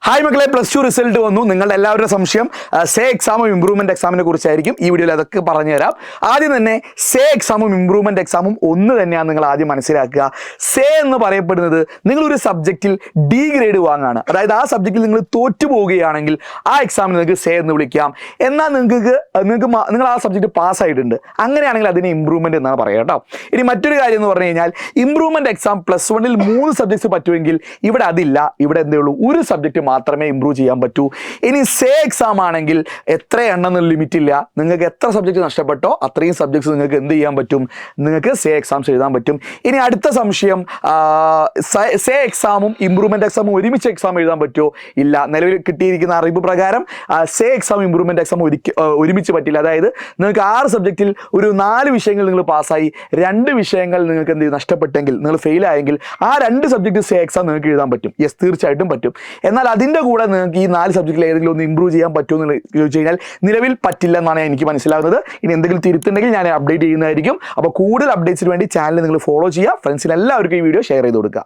Hi മക്കളെ, +2 result വന്നു. നിങ്ങളുടെ എല്ലാവരുടെ സംശയം സേ എക്സാമും ഇംപ്രൂവ്മെന്റ് എക്സാമിനെ കുറിച്ചായിരിക്കും. ഈ വീഡിയോയിൽ അതൊക്കെ പറഞ്ഞുതരാം. ആദ്യം തന്നെ സേ എക്സാമും ഇംപ്രൂവ്മെന്റ് എക്സാമും ഒന്ന് തന്നെയാണ് നിങ്ങൾ ആദ്യം മനസ്സിലാക്കുക. സേ എന്ന് പറയപ്പെടുന്നത് നിങ്ങളൊരു സബ്ജക്റ്റിൽ ഡി ഗ്രേഡ് വാങ്ങാണ്. അതായത് ആ സബ്ജക്റ്റിൽ നിങ്ങൾ തോറ്റു പോവുകയാണെങ്കിൽ ആ എക്സാമിന് നിങ്ങൾക്ക് സേ എന്ന് വിളിക്കാം. എന്നാൽ നിങ്ങൾ ആ സബ്ജക്റ്റ് പാസ്സായിട്ടുണ്ട്, അങ്ങനെയാണെങ്കിൽ അതിനെ ഇംപ്രൂവ്മെന്റ് എന്നാണ് പറയുക കേട്ടോ. ഇനി മറ്റൊരു കാര്യം എന്ന് പറഞ്ഞു കഴിഞ്ഞാൽ ഇംപ്രൂവ്മെന്റ് എക്സാം +1 3 സബ്ജക്ട്സ് പറ്റുമെങ്കിൽ ഇവിടെ അതില്ല. ഇവിടെ എന്തേ ഉള്ളൂ, ഒരു സബ്ജക്റ്റ് മാത്രമേ ഇംപ്രൂവ് ചെയ്യാൻ പറ്റൂ. ഇനി സേ എക്സാം ആണെങ്കിൽ എത്ര എണ്ണം ലിമിറ്റ് ഇല്ല. നിങ്ങൾക്ക് എത്ര സബ്ജക്റ്റ് നഷ്ടപ്പെട്ടോ അത്രയും സബ്ജക്ട്സ് നിങ്ങൾക്ക് എന്ത് ചെയ്യാൻ പറ്റും, നിങ്ങൾക്ക് സേ എക്സാംസ് എഴുതാൻ പറ്റും. ഇനി അടുത്ത സംശയം, സേ എക്സാമും ഇംപ്രൂവ്മെന്റ് എക്സാമും ഒരുമിച്ച് എക്സാം എഴുതാൻ പറ്റുമോ? ഇല്ല. നിലവിൽ കിട്ടിയിരിക്കുന്ന അറിവ് പ്രകാരം സേ എക്സാം ഇംപ്രൂവ്മെന്റ് എക്സാം ഒരുമിച്ച് പറ്റില്ല. അതായത് നിങ്ങൾക്ക് 6 സബ്ജക്റ്റിൽ ഒരു 4 വിഷയങ്ങൾ നിങ്ങൾ പാസ്സായി, 2 വിഷയങ്ങൾ നിങ്ങൾക്ക് എന്ത് നഷ്ടപ്പെട്ടെങ്കിൽ, നിങ്ങൾ ഫെയിൽ ആയെങ്കിൽ ആ 2 സബ്ജക്റ്റ് സേ എക്സാം നിങ്ങൾക്ക് എഴുതാൻ പറ്റും. യെസ്, തീർച്ചയായിട്ടും പറ്റും. എന്നാൽ അതിൻ്റെ കൂടെ നിങ്ങൾക്ക് ഈ 4 സബ്ജക്റ്റിൽ ഏതെങ്കിലും ഒന്ന് ഇംപ്രൂവ് ചെയ്യാൻ പറ്റുമോ എന്ന് ചോദിച്ചു കഴിഞ്ഞാൽ നിലവിൽ പറ്റില്ല എന്നാണ് എനിക്ക് മനസ്സിലാകുന്നത്. ഇനി എന്തെങ്കിലും തിരുത്തുണ്ടെങ്കിൽ ഞാൻ അപ്ഡേറ്റ് ചെയ്യുന്നതായിരിക്കും. അപ്പോൾ കൂടുതൽ അപ്ഡേറ്റ്സിന് വേണ്ടി ചാനൽ നിങ്ങൾ ഫോളോ ചെയ്യുക. ഫ്രണ്ട്സിന് എല്ലാവർക്കും ഈ വീഡിയോ ഷെയർ ചെയ്ത് കൊടുക്കുക.